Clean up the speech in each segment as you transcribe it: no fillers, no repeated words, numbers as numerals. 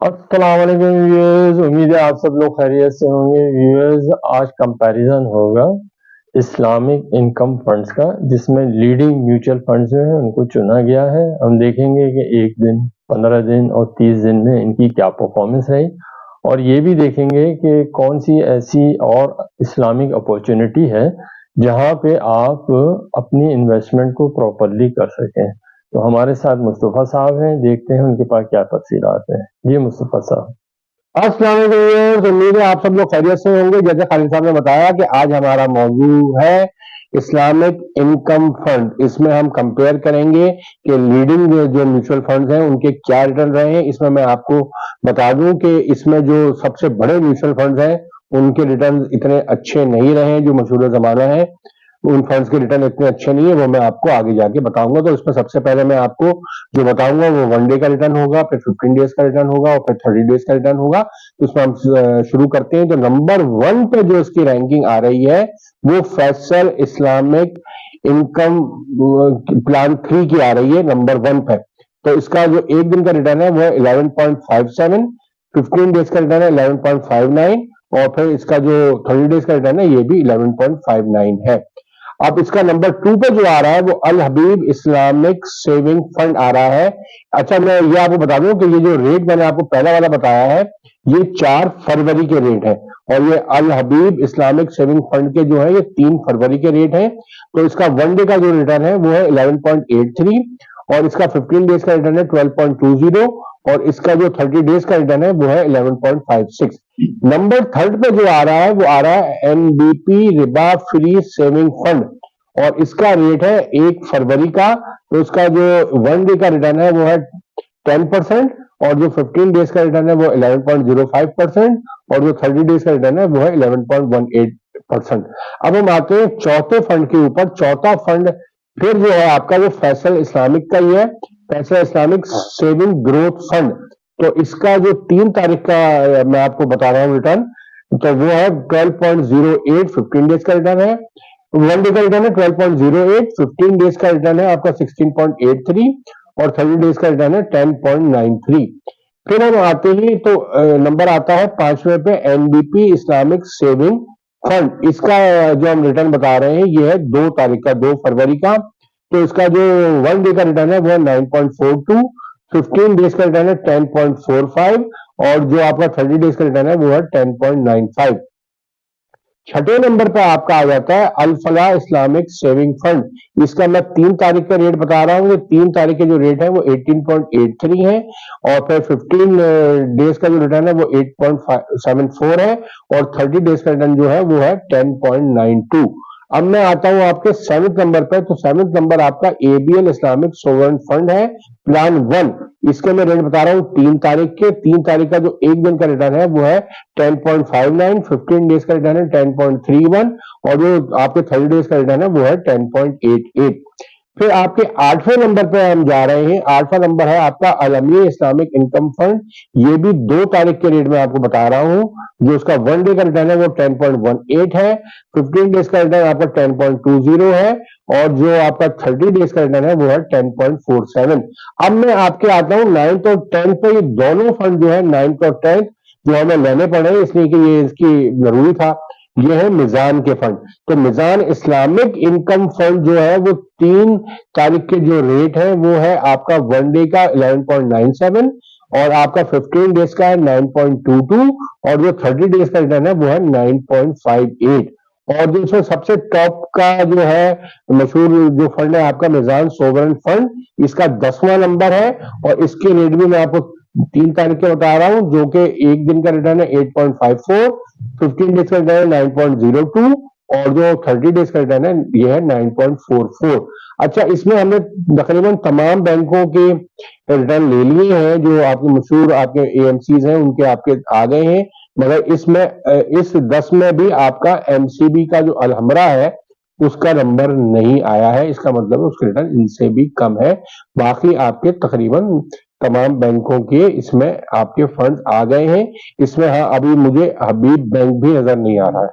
अस्सलाम वालेकुम व्यूअर्स, उम्मीद है आप सब लोग खैरियत से होंगे। व्यूअर्स, आज कंपैरिजन होगा इस्लामिक इनकम फंड्स का, जिसमें लीडिंग म्यूचुअल फंड्स जो हैं उनको चुना गया है। हम देखेंगे कि एक दिन, 15 दिन और 30 दिन में इनकी क्या परफॉर्मेंस रही, और ये भी देखेंगे कि कौन सी ऐसी और इस्लामिक अपॉर्चुनिटी है जहाँ पे आप अपनी इन्वेस्टमेंट को प्रॉपरली कर सकें। तो हमारे साथ मुस्तफ़ा साहब हैं, देखते हैं उनके पास क्या तफसीलात हैं। जी मुस्तफ़ा साहब। अस्सलाम वालेकुम। उम्मीद है आप सब लोग खैरियत से होंगे। जैसे खालिद साहब ने बताया कि आज हमारा मौजू है इस्लामिक इनकम फंड। इसमें हम कंपेयर करेंगे कि लीडिंग जो म्यूचुअल फंड्स हैं उनके क्या रिटर्न रहे हैं। इसमें मैं आपको बता दूं कि इसमें जो सबसे बड़े म्यूचुअल फंड्स हैं उनके रिटर्न इतने अच्छे नहीं रहे हैं। जो मशहूर जमाना है उन फंड्स के रिटर्न इतने अच्छे नहीं है, वो मैं आपको आगे जाके बताऊंगा। तो इसमें सबसे पहले मैं आपको जो बताऊंगा वो 1 डे का रिटर्न होगा, फिर 15 डेज का रिटर्न होगा और फिर 30 डेज का रिटर्न होगा। तो इसमें हम शुरू करते हैं। तो नंबर 1 पे जो इसकी रैंकिंग आ रही है वो फैसल इस्लामिक इनकम प्लान 3 की आ रही है नंबर 1 पे। तो इसका जो एक दिन का रिटर्न है वो है 11.57, 15 डेज का रिटर्न है 11.59 और फिर इसका जो 30 डेज का रिटर्न है ये भी 11.59 है। अब इसका नंबर 2 पे जो आ रहा है वो अल हबीब इस्लामिक सेविंग फंड आ रहा है। अच्छा, मैं ये आपको बता दूं कि ये जो रेट मैंने आपको पहला वाला बताया है ये 4 फरवरी के रेट है और ये अल हबीब इस्लामिक सेविंग फंड के जो है ये 3 फरवरी के रेट है। तो इसका 1 डे का जो रिटर्न है वो है 11.83 और इसका 15 डेज का रिटर्न है 12.20 और इसका जो 30 डेज का रिटर्न है वो है 11.56। नंबर 3 पे जो आ रहा है वो आ रहा है NBP Riba free saving fund और इसका रेट है 1 फरवरी का। तो इसका जो 1 डे का रिटर्न है वो है 10% और जो 15 डेज का रिटर्न है वो 11.05% और जो 30 डेज का रिटर्न है वो है 11.18%। अब हम आते हैं चौथे फंड के ऊपर। चौथा फंड फिर जो है आपका वो फैसल इस्लामिक का ही है, Faisal Islamic saving growth fund. तो इसका जो 3 तारीख का मैं आपको बता रहा हूँ रिटर्न, तो वो है 12.08, 15 डेज का रिटर्न है। 1 डे का रिटर्न है 12.08, 15 डेज का रिटर्न है आपका 16.83 और 30 डेज का रिटर्न है 10.93। फिर हम आते ही तो नंबर आता है 5वें पे एनबीपी इस्लामिक सेविंग फंड। इसका जो हम रिटर्न बता रहे हैं ये है 2 तारीख का, 2 फरवरी का। तो इसका जो 1 डे का रिटर्न है वो है 9.42, 15 डेज का रिटर्न है 10.45 और जो आपका 30 डेज का रिटर्न है वो है 10.95। छठे नंबर पे आपका आ जाता है अल फलाह इस्लामिक सेविंग फंड। इसका मैं 3 तारीख का रेट बता रहा हूँ। 3 तारीख के जो रेट है वो 18.83 है और फिर 15 डेज का जो रिटर्न है वो 8.74 है और 30 डेज का रिटर्न जो है वो है 10.92। अब मैं आता हूं आपके 7th नंबर पर। तो 7th नंबर आपका एबीएल इस्लामिक सोवरेन फंड है, प्लान 1। इसके मैं रेट बता रहा हूँ 3 तारीख के। 3 तारीख का जो एक दिन का रिटर्न है वो है 10.59, 15 डेज का रिटर्न है 10.31 और जो आपके 30 डेज का रिटर्न है वो है 10.88। फिर आपके 8वें नंबर पे हम जा रहे हैं। 8वां नंबर है आपका अलमीन इस्लामिक इनकम फंड। ये भी 2 तारीख के रेट में आपको बता रहा हूं। जो उसका 1 डे का रिटर्न है वो 10.18 है, 15 डेज का रिटर्न आपका 10.20 है और जो आपका 30 डेज का रिटर्न है वो है 10.47। अब मैं आपके आता हूँ 9th और 10th पे। ये दोनों फंड जो है 9th और 10th जो हमें लेने पड़े इसलिए कि ये इसकी जरूरी था। ये है मिजान के फंड। तो मिजान इस्लामिक इनकम फंड जो है वो 3 तारीख के जो रेट है वो है आपका 1 डे का 11.97 और आपका 15 डेज का है 9.22 और जो 30 डेज का रिटर्न है वो है 9.58। और जो इसमें सबसे टॉप का जो है मशहूर जो फंड है आपका मिजान सोवरेन फंड, इसका 10वां नंबर है और इसके रेट भी मैं आपको 3 तारीख के बता रहा हूं। जो कि एक दिन का रिटर्न है 8.54, 15 डेज का रिटर्न है 9.02 और जो 30 डेज का रिटर्न है ये है 9.44। अच्छा, इसमें हमने तकरीबन तमाम बैंकों के रिटर्न ले लिए हैं। जो आपके मशहूर आपके एएमसीज हैं उनके आपके आ गए हैं, मगर इसमें इस 10 में भी आपका एमसीबी का जो अलहमरा है उसका नंबर नहीं आया है। इसका मतलब है उसका रिटर्न इनसे भी कम है। बाकी आपके तकरीबन तमाम बैंकों के इसमें आपके फंड्स आ गए हैं। इसमें हाँ, अभी मुझे हबीब बैंक भी नजर नहीं आ रहा है।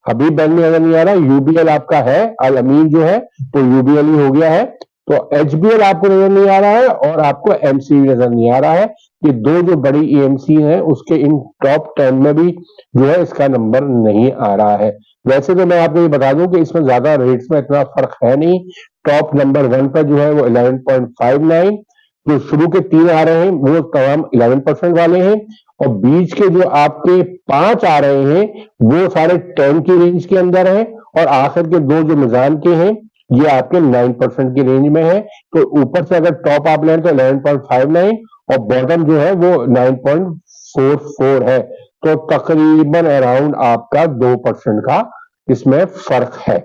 हबीब बैंक भी नजर नहीं आ रहा। यूबीएल आपका है, अल अमीन जो है तो यूबीएल ही हो गया है। तो HBL आपको नजर नहीं आ रहा है और आपको MCV नजर नहीं आ रहा है। ये दो जो बड़ी EMC हैं उसके इन टॉप 10 में भी जो है इसका नंबर नहीं आ रहा है। वैसे तो मैं आपको ये बता दूं कि इसमें ज्यादा रेट्स में इतना फर्क है नहीं। टॉप नंबर 1 पर जो है वो 11.59, जो शुरू के 3 आ रहे हैं वो तमाम 11% वाले हैं, और बीच के जो आपके 5 आ रहे हैं वो सारे 10 की रेंज के अंदर है, और आखिर के 2 जो मिजान के हैं ये आपके 9% की रेंज में है। तो ऊपर से अगर टॉप आप लें तो 11.59 और बॉटम जो है वो 9.44 है। तो तकरीबन अराउंड आपका 2% का इसमें फर्क है।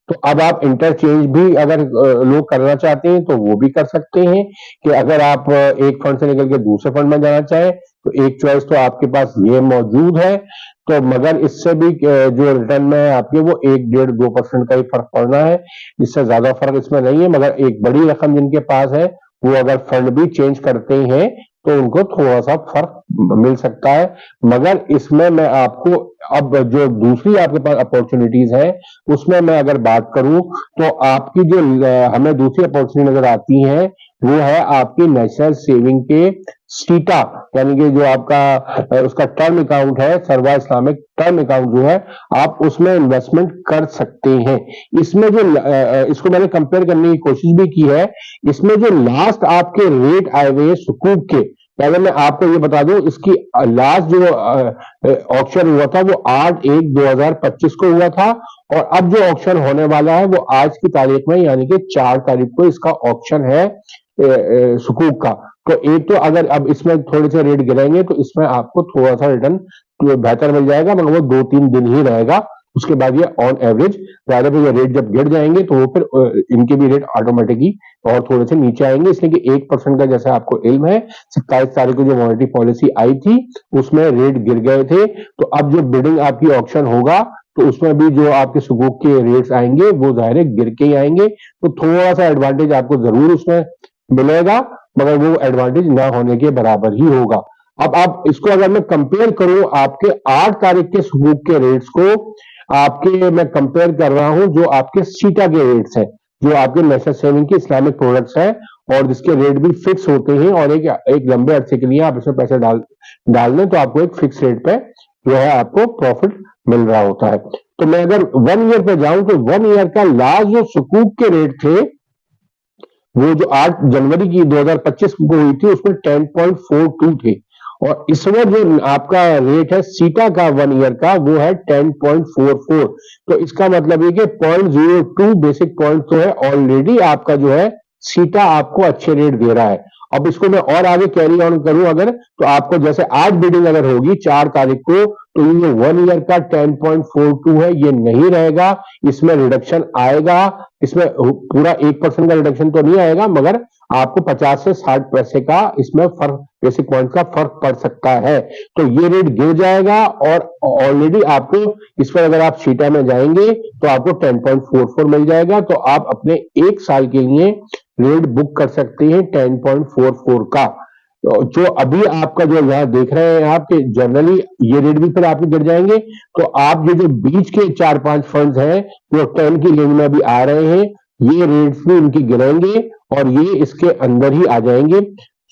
तो अब आप इंटरचेंज भी अगर लोग करना चाहते हैं तो वो भी कर सकते हैं, कि अगर आप एक फंड से निकल के दूसरे फंड में जाना चाहें तो एक चॉइस तो आपके पास ये मौजूद है। तो मगर इससे भी जो रिटर्न में है आपके वो 1-1.5-2% का ही फर्क पड़ना है, इससे ज्यादा फर्क इसमें नहीं है। मगर एक बड़ी रकम जिनके पास है वो अगर फंड भी चेंज करते हैं तो उनको थोड़ा सा फर्क मिल सकता है। मगर इसमें मैं आपको अब जो दूसरी आपके पास अपॉर्चुनिटीज है उसमें मैं अगर बात करूं तो आपकी जो हमें दूसरी अपॉर्चुनिटी नजर आती है वो है आपकी नेशनल सेविंग के सीटा, यानी कि जो आपका उसका टर्म अकाउंट है, सर्वा इस्लामिक टर्म अकाउंट जो है, आप उसमें इन्वेस्टमेंट कर सकते हैं। इसमें जो इसको मैंने कंपेयर करने की कोशिश भी की है। इसमें जो लास्ट आपके रेट आए हुए हैं सुकूक के, पहले मैं आपको ये बता दूं इसकी लास्ट जो ऑक्शन हुआ था वो 8/1/2025 को हुआ था, और अब जो ऑक्शन होने वाला है वो आज की तारीख में यानी कि 4 तारीख को इसका ऑक्शन है सुकूक का। तो एक तो अगर अब इसमें थोड़े से रेट गिरेंगे तो इसमें आपको थोड़ा सा रिटर्न तो बेहतर मिल जाएगा, मगर वो 2-3 दिन ही रहेगा। उसके बाद ये ऑन एवरेज ज्यादा पे ये रेट जब गिर जाएंगे तो वो फिर इनके भी रेट ऑटोमेटिकली और थोड़े से नीचे आएंगे, इसलिए कि 1% का जैसा आपको इल्म है 27 तारीख को जो मॉनेटरी पॉलिसी आई थी उसमें रेट गिर गए थे। तो अब जो बिडिंग आपकी ऑक्शन होगा तो उसमें भी जो आपके सुकूक के रेट्स आएंगे वो जाहिर है गिर के ही आएंगे। तो थोड़ा सा एडवांटेज आपको जरूर उसमें मिलेगा, मगर वो एडवांटेज ना होने के बराबर ही होगा। अब आप इसको अगर मैं कंपेयर करूं आपके 8 तारीख के सुकूक के रेट्स को, आपके मैं कंपेयर कर रहा हूं जो आपके सीटा के रेट्स हैं, जो आपके नेशनल सेविंग के इस्लामिक प्रोडक्ट्स हैं और जिसके रेट भी फिक्स होते हैं, और एक लंबे अरसे के लिए आप इसमें पैसे डाल दें तो आपको एक फिक्स रेट पे जो है आपको प्रॉफिट मिल रहा होता है। तो मैं अगर 1 ईयर पे जाऊं तो 1 ईयर का लास्ट जो सुकूक के रेट थे वो जो 8 जनवरी की 2025 को हुई थी उसमें 10.42 थे, और इस वक्त जो आपका रेट है सीटा का 1 ईयर का वो है 10.44। तो इसका मतलब ये कि 0.02 बेसिक पॉइंट तो है ऑलरेडी आपका जो है सीटा आपको अच्छे रेट दे रहा है। अब इसको मैं और आगे कैरी ऑन करूं अगर, तो आपको जैसे आज बिडिंग अगर होगी 4 तारीख को तो ये 1 ईयर का 10.42 है, ये नहीं रहेगा, इसमें रिडक्शन आएगा। इसमें पूरा 1% का रिडक्शन तो नहीं आएगा, मगर आपको 50 से 60 पैसे का इसमें फर्क, बेसिक पॉइंट का फर्क पड़ सकता है। तो ये रेट गिर जाएगा, और ऑलरेडी आपको इस पर अगर आप सीटा में जाएंगे तो आपको 10.44 मिल जाएगा। तो आप अपने 1 साल के लिए रेट बुक कर सकते हैं 10.44 का। जो अभी आपका जो यहाँ देख रहे हैं आपके जनरली ये रेट भी फिर आपके गिर जाएंगे। तो आप ये जो बीच के 4-5 फंड्स हैं वो 10 की रेंज में भी आ रहे हैं, ये रेट्स भी इनकी गिरेंगे और ये इसके अंदर ही आ जाएंगे।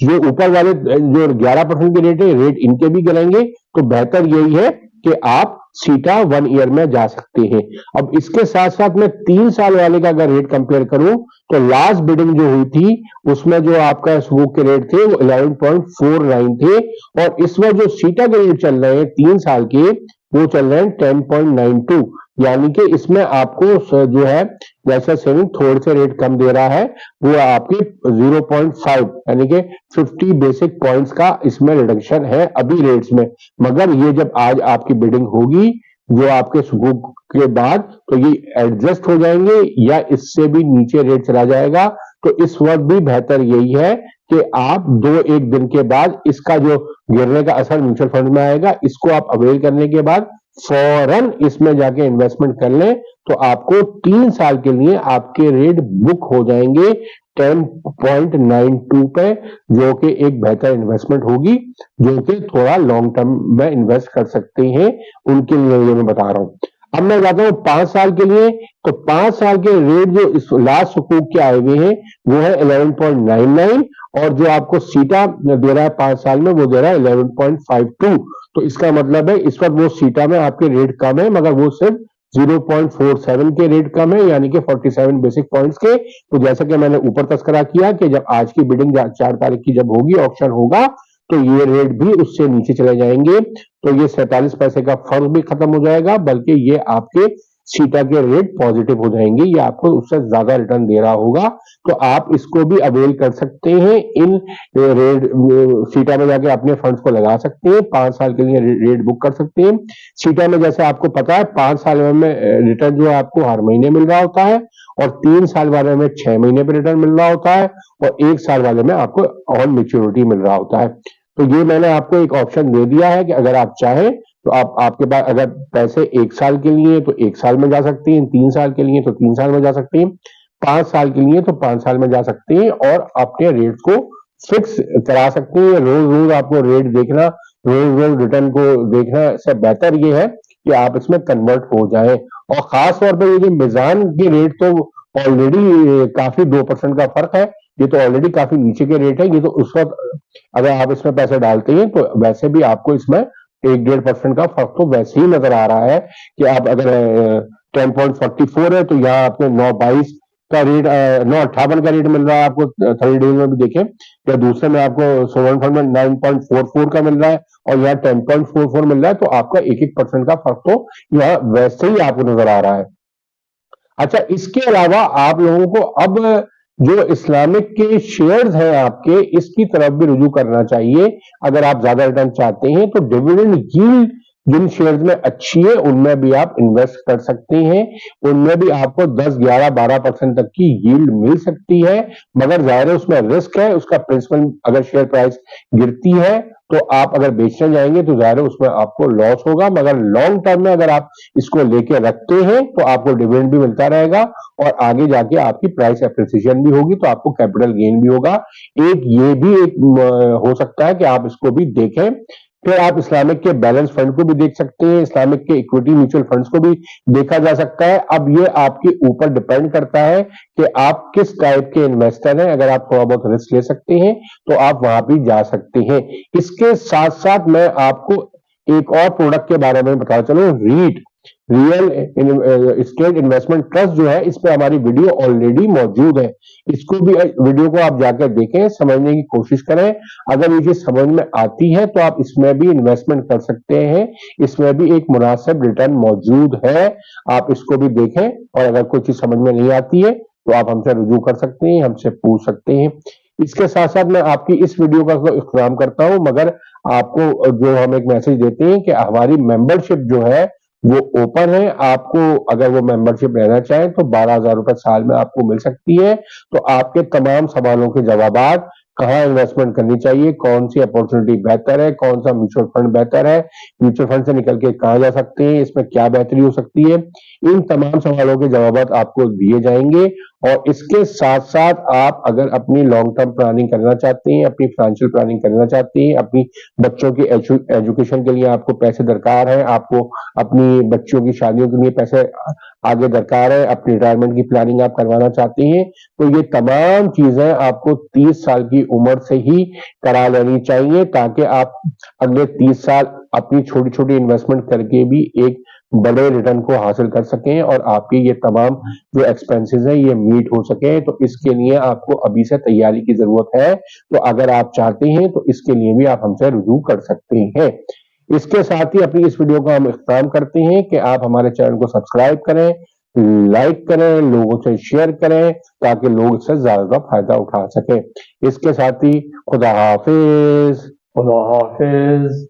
जो ऊपर वाले जो 11% के रेट है रेट इनके भी गिरेंगे। तो बेहतर यही है कि आप सीटा 1 ईयर में जा सकते हैं। अब इसके साथ साथ मैं 3 साल वाले का अगर रेट कंपेयर करूं तो लास्ट बिडिंग जो हुई थी उसमें जो आपका सुकूक के रेट थे वो 11.49 थे, और इस वक्त जो सीटा के रेट चल रहे हैं 3 साल के वो चल रहे हैं 10.92, यानी कि इसमें आपको जो है नेशनल सेविंग थोड़े से रेट कम दे रहा है, वो आपके 0.5 यानी कि 50 बेसिक पॉइंट्स का इसमें रिडक्शन है अभी रेट्स में। मगर ये जब आज आपकी बिडिंग होगी जो आपके सुकूक के बाद तो ये एडजस्ट हो जाएंगे या इससे भी नीचे रेट चला जाएगा। तो इस वक्त भी बेहतर यही है कि आप 2-1 दिन के बाद इसका जो गिरने का असर म्यूचुअल फंड में आएगा, इसको आप अवेल करने के बाद फौरन इसमें जाके इन्वेस्टमेंट कर लें तो आपको 3 साल के लिए आपके रेट बुक हो जाएंगे 10.92 पे, जो कि एक बेहतर इन्वेस्टमेंट होगी, जो कि थोड़ा लॉन्ग टर्म में इन्वेस्ट कर सकते हैं उनके लिए ये मैं बता रहा हूं। अब मैं जाता हूँ 5 साल के लिए, तो 5 साल के रेट जो इस लास्ट सुकूक के आए हुए हैं वो है 11.99 और जो आपको सीटा दे रहा है 5 साल में वो दे रहा है 11.52। तो इसका मतलब है इस वक्त वो सीटा में आपके रेट कम है मगर वो सिर्फ 0.47 के रेट कम है यानी कि 47 बेसिक पॉइंट्स के। तो जैसा कि मैंने ऊपर तस्करा किया कि जब आज की बिडिंग 4 तारीख की जब होगी, ऑक्शन होगा, तो ये रेट भी उससे नीचे चले जाएंगे। तो ये 47 पैसे का फर्क भी खत्म हो जाएगा, बल्कि ये आपके सीटा के रेट पॉजिटिव हो जाएंगे, ये आपको उससे ज्यादा रिटर्न दे रहा होगा। तो आप इसको भी अवेल कर सकते हैं, इन रेट सीटा में जाके अपने फंड्स को लगा सकते हैं, 5 साल के लिए रेट बुक कर सकते हैं। सीटा में जैसे आपको पता है 5 साल में रिटर्न जो है आपको हर महीने मिल रहा होता है और 3 साल वाले में 6 महीने पर रिटर्न मिल रहा होता है और 1 साल वाले में आपको ऑन मैच्योरिटी मिल रहा होता है। तो ये मैंने आपको एक ऑप्शन दे दिया है कि अगर आप चाहें तो आपके पास अगर पैसे 1 साल के लिए तो 1 साल में जा सकते हैं, 3 साल के लिए तो 3 साल में जा सकते हैं, 5 साल के लिए तो 5 साल में जा सकते हैं और अपने रेट को फिक्स करा सकते हैं। रोज रोज आपको रेट देखना, रोज रोज रिटर्न को देखना से बेहतर ये है कि आप इसमें कन्वर्ट हो जाएं। और खास तौर पर ये जो मिजान के रेट तो ऑलरेडी काफी 2% का फर्क है, ये तो ऑलरेडी काफी नीचे के रेट है। ये तो उस वक्त अगर आप इसमें पैसे डालते हैं तो वैसे भी आपको इसमें 1-1.5% का फर्क तो वैसे ही नजर आ रहा है कि आप अगर 10.44 है तो यहाँ आपको 9.22 का रेट 9.58 का रेट मिल रहा है आपको 30 डेज में भी देखें, या दूसरे में आपको सोवरेन फंड में 9.44 का मिल रहा है और यहाँ 10.44 मिल रहा है, तो आपका 1-1% का फर्क तो यहाँ वैसे ही आपको नजर आ रहा है। अच्छा, इसके अलावा आप लोगों को अब जो इस्लामिक के शेयर्स हैं आपके, इसकी तरफ भी रुजू करना चाहिए। अगर आप ज्यादा रिटर्न चाहते हैं तो डिविडेंड यील्ड जिन शेयर्स में अच्छी है उनमें भी आप इन्वेस्ट कर सकते हैं, उनमें भी आपको 10, 11, 12% तक की यील्ड मिल सकती है, मगर जाहिर है उसमें रिस्क है। उसका प्रिंसिपल अगर शेयर प्राइस गिरती है तो आप अगर बेचने जाएंगे तो जाहिर है उसमें आपको लॉस होगा, मगर लॉन्ग टर्म में अगर आप इसको लेके रखते हैं तो आपको डिविडेंड भी मिलता रहेगा और आगे जाके आपकी प्राइस एप्रिसिएशन भी होगी तो आपको कैपिटल गेन भी होगा। एक ये भी एक हो सकता है कि आप इसको भी देखें। फिर आप इस्लामिक के बैलेंस फंड को भी देख सकते हैं, इस्लामिक के इक्विटी म्यूचुअल फंड्स को भी देखा जा सकता है। अब ये आपके ऊपर डिपेंड करता है कि आप किस टाइप के इन्वेस्टर हैं। अगर आप थोड़ा बहुत रिस्क ले सकते हैं तो आप वहां भी जा सकते हैं। इसके साथ साथ मैं आपको एक और प्रोडक्ट के बारे में बता चलूं, REIT real estate investment trust जो है, इस पे हमारी वीडियो ऑलरेडी मौजूद है। इसको भी वीडियो को आप जाकर देखें, समझने की कोशिश करें। अगर ये चीज समझ में आती है तो आप इसमें भी इन्वेस्टमेंट कर सकते हैं, इसमें भी एक मुनासिब रिटर्न मौजूद है, आप इसको भी देखें। और अगर कोई चीज समझ में नहीं आती है तो आप हमसे रुजू कर सकते हैं, हमसे पूछ सकते हैं। इसके साथ साथ मैं आपकी इस वीडियो का तो इख्तिताम करता हूं, मगर आपको जो हम एक मैसेज देते हैं कि हमारी मेंबरशिप जो है वो ओपन है। आपको अगर वो मेंबरशिप लेना चाहें तो 12,000 रुपए साल में आपको मिल सकती है। तो आपके तमाम सवालों के जवाबात, कहाँ इन्वेस्टमेंट करनी चाहिए, कौन सी अपॉर्चुनिटी बेहतर है, कौन सा म्यूचुअल फंड बेहतर है, म्यूचुअल फंड से निकल के कहाँ जा सकते हैं, इसमें क्या बेहतरी हो सकती है, इन तमाम सवालों के जवाबात आपको दिए जाएंगे। और इसके साथ साथ आप अगर अपनी लॉन्ग टर्म प्लानिंग करना चाहते हैं, अपनी फाइनेंशियल प्लानिंग करना चाहते हैं, अपनी बच्चों की एजुकेशन के लिए आपको पैसे दरकार है, आपको अपनी बच्चों की शादियों के लिए पैसे आगे दरकार है, अपनी रिटायरमेंट की प्लानिंग आप करवाना चाहते हैं, तो ये तमाम चीजें आपको 30 साल की उम्र से ही करा लेनी चाहिए, ताकि आप अगले 30 साल अपनी छोटी छोटी इन्वेस्टमेंट करके भी एक बड़े रिटर्न को हासिल कर सकें और आपकी ये तमाम जो एक्सपेंसेस हैं ये मीट हो सके। तो इसके लिए आपको अभी से तैयारी की जरूरत है। तो अगर आप चाहते हैं तो इसके लिए भी आप हमसे रुजू कर सकते हैं। इसके साथ ही अपनी इस वीडियो का हम इख्तिताम करते हैं कि आप हमारे चैनल को सब्सक्राइब करें, लाइक करें, लोगों से शेयर करें, ताकि लोग इससे ज्यादा फायदा उठा सकें। इसके साथ ही खुदा हाफिज। खुदा हाफिज।